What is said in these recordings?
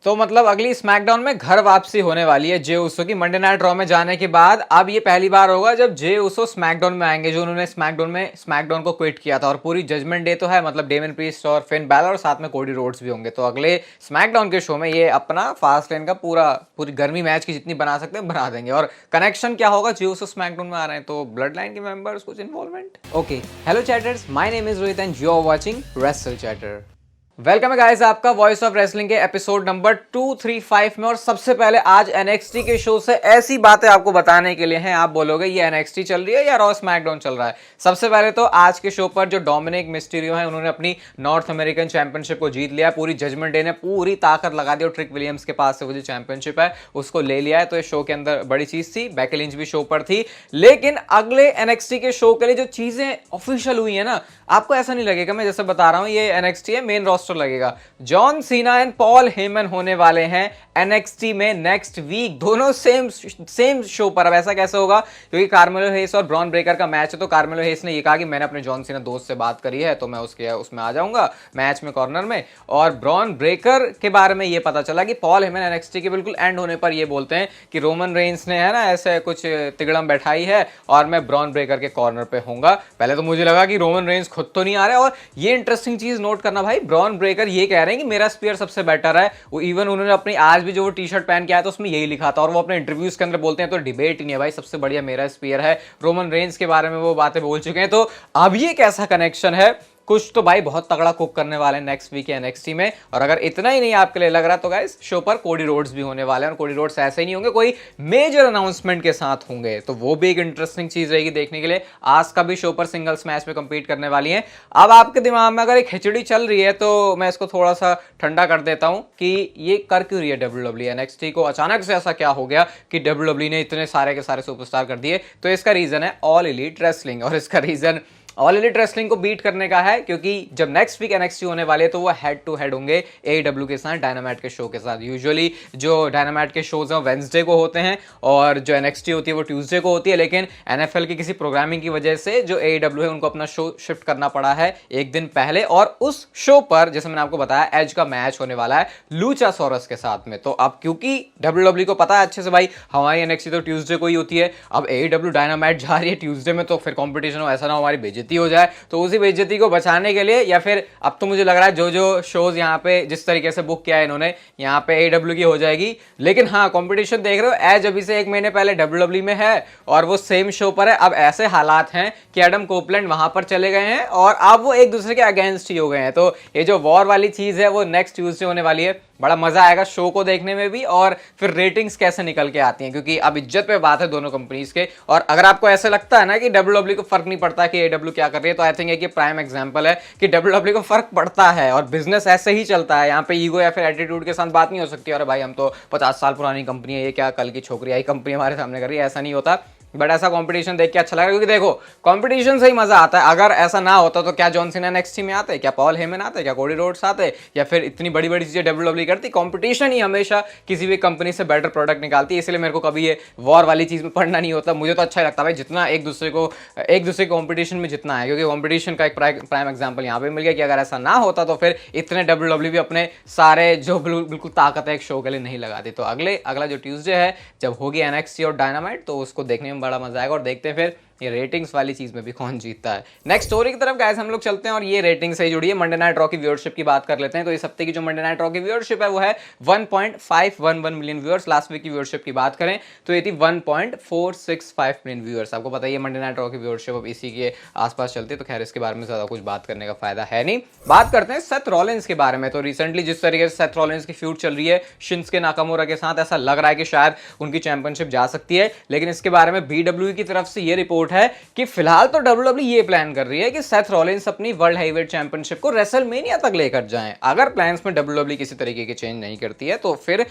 तो मतलब अगली स्मैकडाउन में घर वापसी होने वाली है जे उसो की मंडे नाइट रॉ में जाने के बाद। अब ये पहली बार होगा जब जे उसो स्मैकडाउन में आएंगे, जो उन्होंने स्मैकडाउन को क्विट किया था। और पूरी जजमेंट डे तो है, मतलब डेमन प्रीस्ट और फिन बैलर और साथ में कोडी रोड्स भी होंगे। तो अगले स्मैकडाउन के शो में ये अपना फास्ट लेन का पूरी गर्मी मैच की जितनी बना सकते हैं बना देंगे। और कनेक्शन क्या होगा, जे उसो स्मैकडाउन में आ रहे हैं तो ब्लड लाइन के मेंबर्स कुछ involvement. Okay, hello chatters, my name is Rohit and you are watching wrestle chatter. Welcome है गाइस आपका वॉइस ऑफ रेसलिंग के एपिसोड नंबर 235 में। और सबसे पहले आज एनएक्सटी के शो से ऐसी बातें आपको बताने के लिए हैं, आप बोलोगे ये एनएक्सटी चल रही है या रॉ स्मैकडाउन चल रहा है। सबसे पहले तो आज के शो पर जो डोमिनिक मिस्टीरियो है, उन्होंने अपनी नॉर्थ अमेरिकन चैंपियनशिप को जीत लिया। पूरी जजमेंट डे ने पूरी ताकत लगा दी और ट्रिक विलियम्स के पास से वो जो चैंपियनशिप है उसको ले लिया है। तो इस शो के अंदर बड़ी चीज थी। बेकी लिंच भी शो पर थी। लेकिन अगले एनएक्सटी के शो के लिए जो चीजें ऑफिशियल हुई है ना, आपको ऐसा नहीं लगेगा मैं जैसे बता रहा हूं ये एनएक्सटी है, मेन रोस्टर लगेगा। John Cena and Paul Heyman होने वाले हैं एनएक्सटी में नेक्स्ट वीक, दोनों सेम शो पर। अब ऐसा कैसे होगा, क्योंकि कार्मेलो हेस और ब्रॉन ब्रेकर का मैच है। तो कार्मेलो हेस ने ये कहा कि मैंने अपने जॉन सीना दोस्त से बात करी है तो मैं उसमें आ जाऊंगा मैच में कॉर्नर में। और ब्रॉन ब्रेकर के बारे में ये पता चला कि पॉल हेमन एनएक्सटी के बिल्कुल एंड होने पर ये बोलते हैं कि रोमन रेंस ने है ना ऐसे कुछ तिगड़म बैठाई है और मैं ब्रॉन ब्रेकर के कॉर्नर पे होऊंगा। पहले तो मुझे लगा कि रोमन रेंस खुद तो नहीं आ रहे। और ये इंटरेस्टिंग चीज नोट करना भाई, ब्रॉन ब्रेकर ये कह रहे हैं कि मेरा स्पीयर सबसे बेटर है। वो इवन उन्होंने अपनी आज भी जो वो टी शर्ट पहन के आया था उसमें यही लिखा था। और वो अपने इंटरव्यूज के अंदर बोलते हैं तो डिबेट ही नहीं है भाई, सबसे बढ़िया मेरा स्पीयर है। रोमन रेंस के बारे में वो बातें बोल चुके हैं। तो अब ये कैसा कनेक्शन है, कुछ तो भाई बहुत तगड़ा कुक करने वाले हैं नेक्स्ट वीक एनएक्सटी में। और अगर इतना ही नहीं आपके लिए लग रहा तो गाइस शो पर कोडी रोड्स भी होने वाले हैं। और कोडी रोड्स ऐसे ही नहीं होंगे, कोई मेजर अनाउंसमेंट के साथ होंगे। तो वो भी एक इंटरेस्टिंग चीज रहेगी देखने के लिए। आज का भी शो पर सिंगल्स मैच में कंपीट करने वाली है। अब आपके दिमाग में अगर एक खिचड़ी चल रही है तो मैं इसको थोड़ा सा ठंडा कर देता हूं कि ये कर क्यों रही है डब्ल्यूडब्ल्यू एनएक्सटी को। अचानक से ऐसा क्या हो गया कि डब्ल्यूडब्ल्यू ने इतने सारे के सारे सुपरस्टार कर दिए। तो इसका रीजन है ऑल एलीट रेसलिंग। और इसका रीजन ऑल एलीट रेसलिंग को बीट करने का है, क्योंकि जब नेक्स्ट वीक एनएक्सटी होने वाले तो वो हेड टू हेड होंगे एडब्ल्यू के साथ, डायनामाइट के शो के साथ। यूजुअली जो डायनामाइट के शोज हैं वेंसडे को होते हैं और जो एनएक्सटी होती है वो ट्यूसडे को होती है। लेकिन एनएफएल की किसी प्रोग्रामिंग की वजह से जो एडब्ल्यू है उनको अपना शो शिफ्ट करना पड़ा है एक दिन पहले। और उस शो पर जैसे मैंने आपको बताया एज का मैच होने वाला है लूचासोरस के साथ में। तो अब क्योंकि डब्ल्यूडब्ल्यू को पता है अच्छे से भाई हमारी एनएक्सटी तो ट्यूसडे को ही होती है, अब एडब्ल्यू डायनामाइट जा रही है ट्यूसडे में, तो फिर कॉम्पिटिशन हो, ऐसा ना हमारी बेइज्जती हो जाए। तो उसी बेइज्जती को बचाने के लिए, या फिर अब तो मुझे लग रहा है जो जो शोज यहाँ पे जिस तरीके से बुक किया है इन्होंने, यहाँ पे एडब्ल्यू की हो जाएगी। लेकिन हाँ, कंपटीशन देख रहे हो एज अभी से एक महीने पहले डब्ल्यूडब्ल्यू में है और वो सेम शो पर है। अब ऐसे हालात हैं कि एडम कोपलैंड वहां पर चले गए हैं और अब वो एक दूसरे के अगेंस्ट ही हो गए हैं। तो ये जो वॉर वाली चीज है वो नेक्स्ट ट्यूसडे होने वाली है। बड़ा मजा आएगा शो को देखने में भी, और फिर रेटिंग्स कैसे निकल के आती हैं, क्योंकि अब इज्जत पे बात है दोनों कंपनीज के। और अगर आपको ऐसे लगता है ना कि डब्ल्यूडब्ल्यू को फर्क नहीं पड़ता कि एडब्ल्यू क्या कर रही है, तो आई थिंक एक प्राइम एग्जांपल है कि डब्ल्यूडब्ल्यू को फर्क पड़ता है और बिजनेस ऐसे ही चलता है। यहाँ पे ईगो या फिर एटीट्यूड के साथ बात नहीं हो सकती। अरे भाई हम तो 50 साल पुरानी कंपनी है, ये क्या कल की छोकरी आई कंपनी हमारे सामने कर रही है, ऐसा नहीं होता। बट ऐसा कंपटीशन देख के अच्छा लगा, क्योंकि देखो कंपटीशन से ही मजा आता है। अगर ऐसा ना होता तो क्या जॉन सीना एनएक्सटी में आते, क्या पॉल हेमन आते, क्या कोडी रोड्स आते, या फिर इतनी बड़ी बड़ी चीजें डब्ल्यूडब्ल्यू करती। कंपटीशन ही हमेशा किसी भी कंपनी से बेटर प्रोडक्ट निकालती है। इसलिए मेरे को कभी ये वॉर वाली चीज में पढ़ना नहीं होता। मुझे तो अच्छा लगता है भाई जितना एक दूसरे कंपटीशन में जितना है, क्योंकि कंपटीशन का एक प्राइम एग्जाम्पल यहाँ पे मिल गया कि अगर ऐसा ना होता तो फिर इतने डब्ल्यूडब्ल्यू भी अपने सारे जो बिल्कुल ताकत है एक शो के लिए नहीं लगाती। तो अगला जो ट्यूसडे है जब होगी एनएक्सटी और डायनामाइट, तो उसको देखने में बड़ा मजा आएगा। और देखते हैं फिर ये रेटिंग्स वाली चीज में भी कौन जीतता है। नेक्स्ट स्टोरी की तरफ गाइस हम लोग चलते हैं और ये रेटिंग से जुड़ी है। मंडे नाइट रॉ की व्यूअरशिप की बात कर लेते हैं। तो इस हफ्ते की जो मंडे नाइट रॉ की व्यूअरशिप है वो है 1.511 मिलियन व्यूअर्स। लास्ट वीक की व्यूअरशिप की बात करें तो ये थी 1.465 मिलियन व्यूअर्स। आपको पता है मंडे नाइट रॉ की व्यूअरशिप अब इसी के आसपास चलती है, तो खैर इसके बारे में ज्यादा कुछ बात करने का फायदा है नहीं। बात करते हैं सेथ रॉलिंस के बारे में। तो रिसेंटली जिस तरीके से सेथ रॉलिंस की फ्यूड चल रही है शिंसुके नाकामुरा के साथ, ऐसा लग रहा है कि शायद उनकी चैंपियनशिप जा सकती है। लेकिन इसके बारे में बीडब्ल्यू की तरफ से ये रिपोर्ट है कि फिलहाल तो डब्ल्यूडब्ल्यू ये प्लान कर रही है कि सेथ रॉलिंस अपनी वर्ल्ड हेवीवेट चैंपियनशिप को रेसलमेनिया तक लेकर जाएं। अगर प्लान्स में डब्ल्यूडब्ल्यू किसी तरीके के चेंज नहीं करती है तो फिर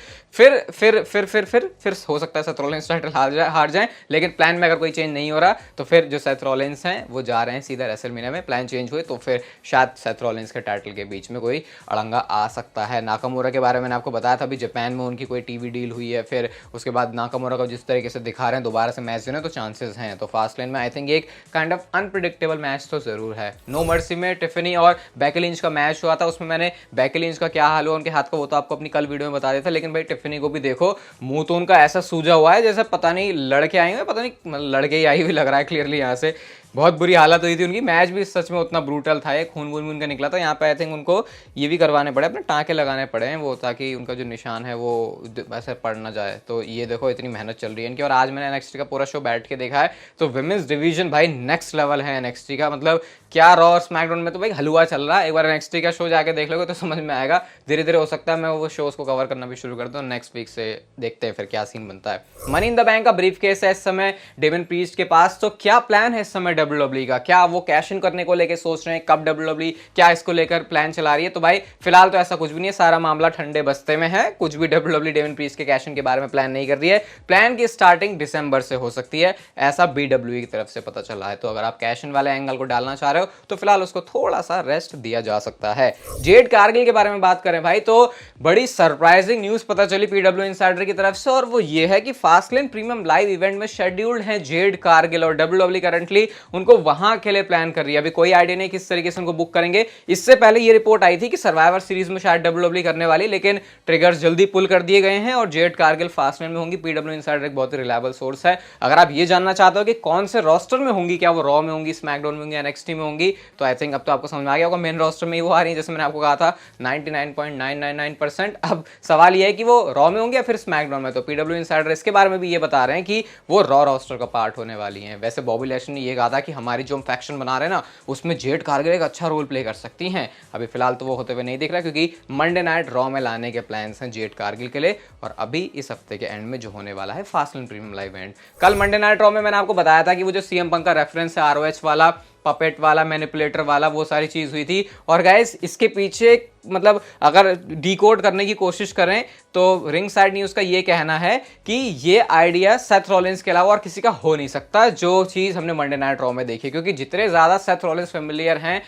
हो सकता है सेथ रॉलिंस टाइटल हार जाएं। लेकिन प्लान में अगर कोई चेंज नहीं हो रहा तो फिर जो सेथ रॉलिंस हैं वो जा रहे हैं सीधा रेसलमेनिया में। प्लान चेंज हुए तो फिर शायद सेथ रॉलिंस के टाइटल के बीच में कोई अड़ंगा आ सकता है। नाकामुरा के बारे में मैंने आपको बताया था, अभी जापान में उनकी कोई टीवी डील हुई है। फिर उसके बाद नाकामुरा को जिस तरीके से दिखा रहे हैं दोबारा से मैच देने, तो चांसेस हैं। तो फास्ट फास्टलेन में आई थिंक एक काइंड ऑफ अनप्रिडिक्टेबल मैच तो जरूर है। नो मर्सी में टिफनी और बेकी लिंच का मैच हुआ था, उसमें मैंने बेकी लिंच का क्या हाल हुआ उनके हाथ का वो तो आपको अपनी कल वीडियो में बता दिया था, लेकिन भाई टिफनी को भी देखो मुंह तो उनका ऐसा सूजा हुआ है जैसे पता नहीं लड़के आए हुए, पता नहीं लड़के ही आई हुई लग रहा है क्लियरली यहाँ से। बहुत बुरी हालत हुई थी उनकी। मैच भी सच में उतना ब्रूटल था, एक खून वून भी उनका निकला था। यहाँ पे आई थिंक उनको ये भी करवाने पड़े, अपने टाँके लगाने पड़े हैं वो, ताकि उनका जो निशान है वो वैसे पड़ ना जाए। तो ये देखो इतनी मेहनत चल रही है इनकी। और आज मैंने एनएक्सटी का पूरा शो बैठ के देखा है, तो विमेंस डिवीजन भाई नेक्स्ट लेवल है एनएक्सटी का। मतलब क्या रॉ और स्मैकडाउन में तो भाई हलवा चल रहा है। एक बार एनएक्सटी का शो जाके देख लोगे तो समझ में आएगा। धीरे धीरे हो सकता है मैं वो शोज को कवर करना भी शुरू कर दूँ। नेक्स्ट वीक से देखते हैं फिर क्या सीन बनता है। मनी इन द बैंक का ब्रीफ केस है इस समय डेमन प्रीस्ट के पास। तो क्या प्लान है इस समय डब्ल्यूडब्ल्यूई का? क्या वो कैश इन करने को लेकर सोच रहे हैं? कब डब्ल्यूडब्ल्यूई क्या इसको लेकर प्लान चला रही है? तो भाई फिलहाल तो ऐसा कुछ भी नहीं है, सारा मामला ठंडे बस्ते में है। कुछ भी डब्ल्यूडब्ल्यूई डेमन प्रीस्ट के कैश इन के बारे में प्लान नहीं कर रही है। प्लान की स्टार्टिंग दिसंबर से हो सकती है, ऐसा बीडब्ल्यूई की तरफ से पता चला है। तो अगर आप कैश इन वाले एंगल को डालना चाह रहे हो तो फिलहाल उसको थोड़ा सा रेस्ट दिया जा सकता है। जेड कारगिल के बारे में बात करें भाई, तो बड़ी सरप्राइजिंग न्यूज पता चली पीडब्ल्यू इनसाइडर की तरफ से, और वो ये है कि फास्टलेन प्रीमियम लाइव इवेंट में शेड्यूल्ड है जेड कारगिल, और डब्ल्यूडब्ल्यूई करंटली उनको वहां के लिए प्लान कर रही है। अभी कोई आइडिया नहीं किस तरीके से उनको बुक करेंगे। इससे पहले ये रिपोर्ट आई थी कि सर्वाइवर सीरीज में शायद डब्ल्यूडब्ल्यूई करने वाली, लेकिन ट्रिगर्स जल्दी पुल कर दिए गए हैं और जेड कारगिल फास्टलेन में होंगी। पीडब्ल्यू इनसाइडर एक बहुत ही रिलायबल सोर्स है। अगर आप ये जानना चाहते हो कि कौन से रोस्टर में होंगी, क्या वो रॉ में होंगी, स्मैकडाउन में होंगी, एनएक्सटी में होंगी, तो आई थिंक अब तो आपको समझ में आ गया होगा। मेन रोस्टर में ही वो आ रही है, जैसे मैंने आपको कहा था 99.999%। अब सवाल ये है कि वो रॉ में होंगे या फिर स्मैकडाउन में। तो पीडब्ल्यू इनसाइडर इसके बारे में भी ये बता रहे हैं कि वो रॉ रोस्टर का पार्ट होने वाली हैं। वैसे बॉबी लैशली ने ये कहा था कि हमारी जो हम फैक्शन बना रहे हैं ना, उसमें जेड कारगिल एक अच्छा रोल प्ले कर सकती हैं। अभी फिलहाल तो वो होते हुए नहीं दिख रहा, क्योंकि मंडे नाइट रॉ में लाने के प्लान्स हैं जेड कारगिल के लिए। और अभी इस हफ्ते के एंड में जो होने वाला है फास्टलेन प्रीमियम लाइव इवेंट, कल मंडे नाइट रॉ में मैंने आपको बताया था कि वो जो सीएम पंक का रेफरेंस है आरओएच वाला, पपेट वाला, मैनिपुलेटर वाला, वो सारी चीज हुई थी। और गाइस इसके पीछे मतलब अगर डिकोड करने की कोशिश करें तो रिंग साइड न्यूज का ये कहना है कि ये आइडिया सेथ रॉलिंस के अलावा और किसी का हो नहीं सकता, जो चीज हमने मंडे नाइट रॉ में देखी। क्योंकि जितने ज्यादा सेथ रॉलिंस फेमिलियर हैं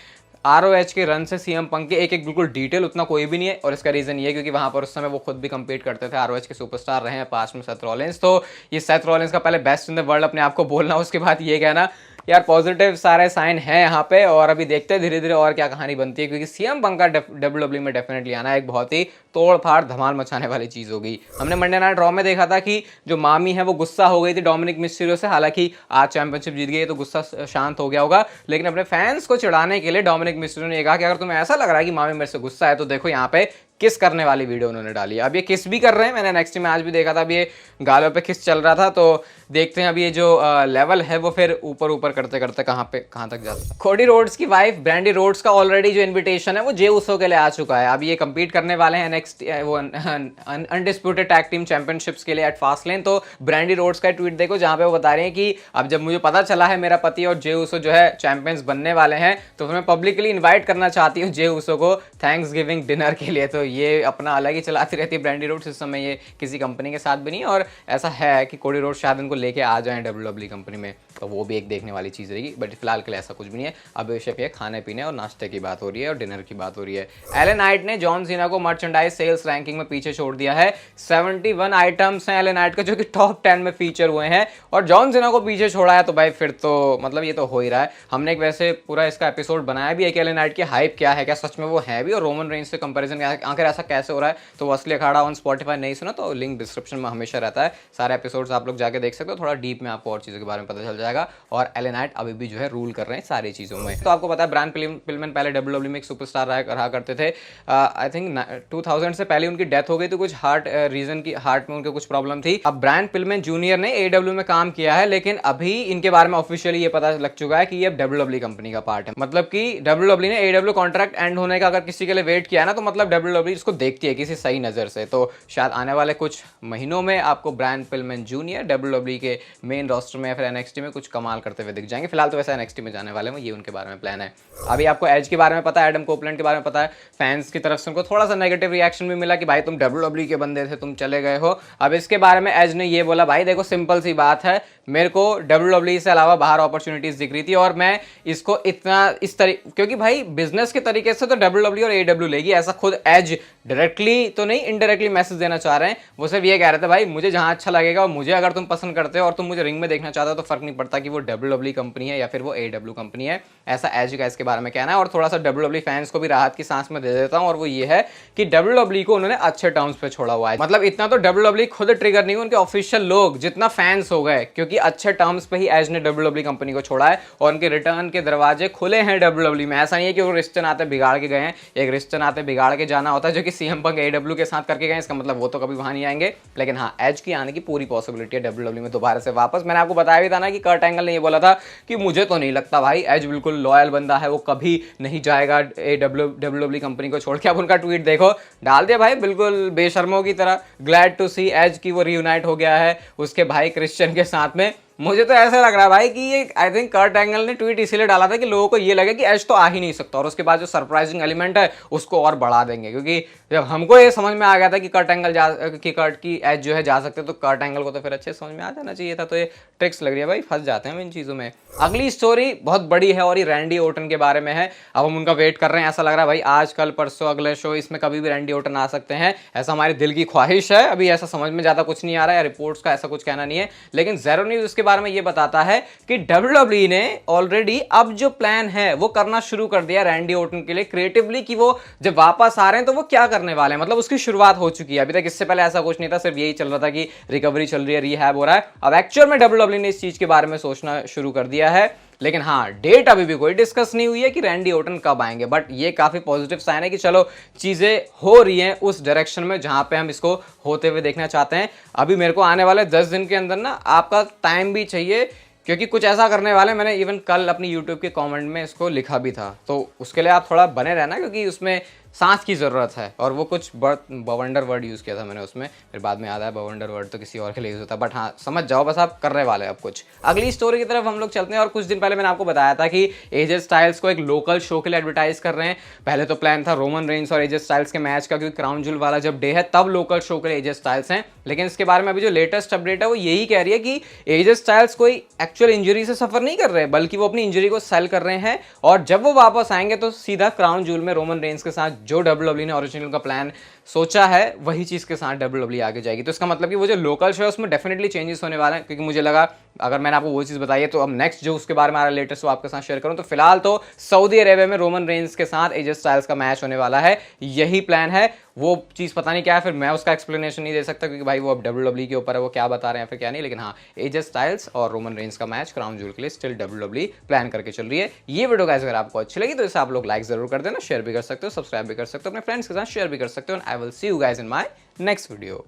आरओएच के रन से सीएम पंक के, एक एक बिल्कुल डिटेल उतना कोई भी नहीं है। और इसका रीजन ये क्योंकि वहां पर उस समय वो खुद भी कंपीट करते थे, आरओएच के सुपरस्टार रहे हैं पास्ट में सेथ रॉलिंस। तो ये सेथ रॉलिंस का पहले बेस्ट इन द वर्ल्ड अपने आप को बोलना, उसके बाद ये कहना यार पॉजिटिव सारे साइन है यहाँ पे। और अभी देखते हैं धीरे धीरे और क्या कहानी बनती है, क्योंकि सीएम पंक का डब्ल्यूडब्ल्यूई में डेफिनेटली आना एक बहुत ही तोड़ फाड़ धमाल मचाने वाली चीज होगी। हमने मंडे नाइट रॉ में देखा था कि जो मामी है वो गुस्सा हो गई थी डोमिनिक मिस्टीरियो से। हालांकि आज चैंपियनशिप जीत गई तो गुस्सा शांत हो गया होगा, लेकिन अपने फैंस को चिढ़ाने के लिए डोमिनिक मिस्टीरियो ने कहा कि अगर तुम्हें ऐसा लग रहा है कि मामी मेरे से गुस्सा है तो देखो यहाँ पे किस करने वाली वीडियो उन्होंने डाली है। अब ये किस भी कर रहे हैं, मैंने नेक्स्ट में आज भी देखा था, अब ये गालों पे किस चल रहा था। तो देखते हैं अब ये जो लेवल है वो फिर ऊपर ऊपर करते करते कहाँ तक जाता है। कोडी रोड्स की वाइफ ब्रांडी रोड्स का ऑलरेडी जो इन्विटेशन है वो जे उसो के लिए आ चुका है। अब ये कंपीट करने वाले हैं नेक्स्ट वो अनडिस्प्यूटेड टैग टीम चैंपियनशिप्स के लिए एट फास्टलेन। तो ब्रांडी रोड्स का ट्वीट देखो जहां पे वो बता रहे हैं कि अब जब मुझे पता चला है मेरा पति और जे उसो जो है चैंपियंस बनने वाले हैं, तो मैं पब्लिकली इन्वाइट करना चाहती हूँ जे उसो को थैंक्स गिविंग डिनर के लिए। तो ये अपना अलग ही चलाती रहती है ब्रांडी रोड्स, इस समय ये किसी कंपनी के साथ भी नहीं। और ऐसा है कि कोडी रोड्स शायद इनको लेके आ जाएं डब्ल्यूडब्ल्यूई कंपनी में, तो वो भी एक देखने वाली चीज रहेगी। बट फिलहाल के लिए ऐसा कुछ भी नहीं है। अब बेशक ये खाने पीने और नाश्ते की बात हो रही है और डिनर की बात हो रही है। एले नाइट ने जॉन सीना को मर्चेंडाइज सेल्स रैंकिंग में पीछे छोड़ दिया है। 71 आइटम्स हैं एले नाइट के जो कि टॉप 10 में फीचर हुए हैं, और जॉन सीना को पीछे छोड़ा है। तो भाई फिर तो मतलब ये तो हो ही रहा है। हमने एक वैसे पूरा इसका एपिसोड बनाया भी है कि एले नाइट की हाइप क्या है, क्या सच में वो है भी, और रोमन रेंज से कंपैरिजन आखिर ऐसा कैसे हो रहा है। तो असली अखाड़ा ऑन स्पॉटिफाई नहीं सुना तो लिंक डिस्क्रिप्शन में हमेशा रहता है, सारे एपिसोड्स आप लोग जाके देख सकते हो। थोड़ा डीप में आपको और चीज़ों के बारे में पता चल जाएगा। और एले नाइट अभी भी जो है रूल कर रहे हैं सारी चीज़ों में। तो आपको पता है ब्रायन पिलमैन पहले डब्ल्यूडब्ल्यूई में एक सुपरस्टार रहा करते थे। आई थिंक 2000 से पहले उनकी डेथ हो गई तो कुछ हार्ट में उनके कुछ प्रॉब्लम थी। अब ब्रायन पिलमैन जूनियर ने एडब्ल्यू में काम किया है, लेकिन अभी इनके बारे में ऑफिशियली ये पता लग चुका है कि ये डब्ल्यूडब्ल्यूई कंपनी का पार्ट है। मतलब कि डब्ल्यूडब्ल्यूई ने एडब्ल्यू कॉन्ट्रैक्ट एंड होने का अगर किसी के लिए वेट किया है ना, तो मतलब डब्ल्यूडब्ल्यूई इसको देखती है किसी सही नजर से। तो शायद आने वाले कुछ महीनों में आपको ब्रायन पिलमैन जूनियर डब्ल्यूडब्ल्यूई के मेन रोस्टर में या फिर एनएक्सटी में कुछ कमाल करते हुए दिख जाएंगे। फिलहाल तो वैसे एनएक्सटी में जाने वाले हैं, ये उनके बारे में प्लान है। अभी आपको एज के बारे में पता है, एडम कोपलैंड के बारे में पता है। फैंस की तरफ से उनको थोड़ा सा नेगेटिव रिएक्शन भी मिला कि भाई तुम डब्ल्यूडब्ल्यूई के बंदे थे, तुम चले गए हो। अब इसके बारे में एज ने ये बोला, भाई देखो सिंपल सी बात है, मेरे को डब्ल्यूडब्ल्यूई से अलावा बाहर अपॉर्चुनिटीज दिख रही थी और मैं इसको इतना इस तरीके, क्योंकि भाई बिजनेस के तरीके से तो डब्ल्यूडब्ल्यूई और एडब्ल्यू लेगी, ऐसा खुद एज डायरेक्टली तो नहीं, इनडायरेक्टली मैसेज देना चाह रहे हैं। वो सिर्फ ये कह रहे थे भाई मुझे जहां अच्छा लगेगा और मुझे अगर तुम पसंद करते हो और तुम मुझे रिंग में देखना चाहते हो तो फर्क नहीं पड़ता कि वो WWE कंपनी है या फिर वो AEW कंपनी है। ऐसा एज का इसके बारे में कहना है। और थोड़ा सा WWE फैंस को भी राहत की सांस में दे देता हूं, और वो ये है कि WWE को उन्होंने अच्छे टर्म्स पे छोड़ा हुआ है। मतलब इतना तो WWE खुद ट्रिगर नहीं, उनके ऑफिशियल लोग जितना फैंस हो गए, क्योंकि अच्छे टर्म्स पे ही एज ने WWE कंपनी को छोड़ा है और उनके रिटर्न के दरवाजे खुले हैं WWE में। ऐसा नहीं है कि वो रिश्ते नाते बिगाड़ के गए हैं, एक रिश्ते नाते बिगाड़ के जाना होता है जो कि CM Punk AEW के साथ करके गए, इसका मतलब वो तो कभी वहां नहीं आएंगे। लेकिन हाँ, एज की आने की पूरी पॉसिबिलिटी है WWE में दोबारा से वापस। मैंने आपको बताया भी था ना कि कर्ट एंगल ने ये बोला था कि मुझे तो नहीं लगता भाई, एज बिल्कुल लॉयल बंदा है, वो कभी नहीं जाएगा WWE कंपनी को छोड़ के। अब उनका ट्वीट देखो, डाल दिया भाई बिल्कुल बेशर्मों की तरह, ग्लैड टू सी एज की वो रीयूनाइट हो गया है उसके भाई क्रिश्चियन के साथ में। मुझे तो ऐसा लग रहा है भाई कि ये आई थिंक कर्ट एंगल ने ट्वीट इसीलिए डाला था कि लोगों को ये लगे कि एज तो आ ही नहीं सकता, और उसके बाद जो सरप्राइजिंग एलिमेंट है उसको और बढ़ा देंगे। क्योंकि जब हमको ये समझ में आ गया था कि कर्ट की एज जो है जा सकते, तो कर्ट एंगल को तो फिर अच्छे समझ में आ जाना चाहिए था। तो ये ट्रिक्स लग रही है भाई, फंस जाते हैं इन चीज़ों में। अगली स्टोरी बहुत बड़ी है और ये रैंडी ओटन के बारे में है। अब हम उनका वेट कर रहे हैं, ऐसा लग रहा है भाई आज कल परसों अगले शो, इसमें कभी भी रैंडी ओटन आ सकते हैं, ऐसा हमारे दिल की ख्वाहिश है। अभी ऐसा समझ में ज़्यादा कुछ नहीं आ रहा है, रिपोर्ट्स का ऐसा कुछ कहना नहीं है। लेकिन ज़ेरो न्यूज़ इसके बारे में ये बताता है कि WWE ने ऑलरेडी अब जो प्लान है वो करना शुरू कर दिया रैंडी ओटन के लिए क्रिएटिवली, कि वो जब वापस आ रहे हैं तो वो क्या करने वाले हैं। मतलब उसकी शुरुआत हो चुकी है। अभी तक इससे पहले ऐसा कुछ नहीं था, सिर्फ यही चल रहा था कि रिकवरी चल रही है, रिहैब हो रहा है। अब एक्चुअल में WWE ने इस चीज के बारे में सोचना शुरू कर दिया है। लेकिन हाँ, डेट अभी भी कोई डिस्कस नहीं हुई है कि रैंडी ओटन कब आएंगे। बट ये काफी पॉजिटिव साइन है कि चलो चीजें हो रही हैं उस डायरेक्शन में जहां पे हम इसको होते हुए देखना चाहते हैं। अभी मेरे को आने वाले 10 दिन के अंदर ना आपका टाइम भी चाहिए, क्योंकि कुछ ऐसा करने वाले, मैंने इवन कल अपनी यूट्यूब के कमेंट में इसको लिखा भी था। तो उसके लिए आप थोड़ा बने रहना, क्योंकि उसमें सांस की ज़रूरत है। और वो कुछ बवंडर वर्ड यूज़ किया था मैंने उसमें, फिर बाद में याद आया बवंडर वर्ड तो किसी और के लिए यूज़ होता है। बट हाँ, समझ जाओ बस, आप करने वाले अब कुछ। अगली स्टोरी की तरफ हम लोग चलते हैं। और कुछ दिन पहले मैंने आपको बताया था कि एजे स्टाइल्स को एक लोकल शो के लिए एडवर्टाइज कर रहे हैं। पहले तो प्लान था रोमन रेंस और एजे स्टाइल्स के मैच का, क्योंकि क्राउन जूल वाला जब डे है तब लोकल शो के लिए एजे स्टाइल्स हैं। लेकिन इसके बारे में अभी जो लेटेस्ट अपडेट है वो यही कह रही है कि एजे स्टाइल्स कोई एक्चुअल इंजरी से सफर नहीं कर रहे, बल्कि वो अपनी इंजरी को सेल कर रहे हैं। और जब वो वापस आएंगे तो सीधा क्राउन जूल में रोमन रेंस के साथ जो WWE ने ओरिजिनल का प्लान सोचा है वही चीज के साथ WWE आगे जाएगी। तो इसका मतलब कि वो जो लोकल शो है उसमें डेफिनेटली चेंजेस होने वाले हैं। क्योंकि मुझे लगा अगर मैंने आपको वो चीज बताई है तो अब नेक्स्ट जो उसके बारे में आ रहा है लेटेस्ट वो आपके साथ शेयर करूं। तो फिलहाल तो सऊदी अरेबिया में रोमन रेंस के साथ एजे स्टाइल्स का मैच होने वाला है, यही प्लान है। वो चीज पता नहीं क्या है, फिर मैं उसका एक्सप्लेनेशन नहीं दे सकता क्योंकि भाई वो अब WWE के ऊपर है, वो क्या बता रहे हैं फिर क्या नहीं। लेकिन हाँ, एजे स्टाइल्स और रोमन रेंस का मैच क्राउन जूल के लिए स्टिल WWE प्लान करके चल रही है। ये वीडियो गाइस अगर आपको अच्छी लगी तो इसे आप लोग लाइक जरूर कर देना, शेयर भी कर सकते हो, सब्सक्राइब भी कर सकते हो, अपने फ्रेंड्स के साथ शेयर भी कर सकते हो। And I will see you guys in my next video.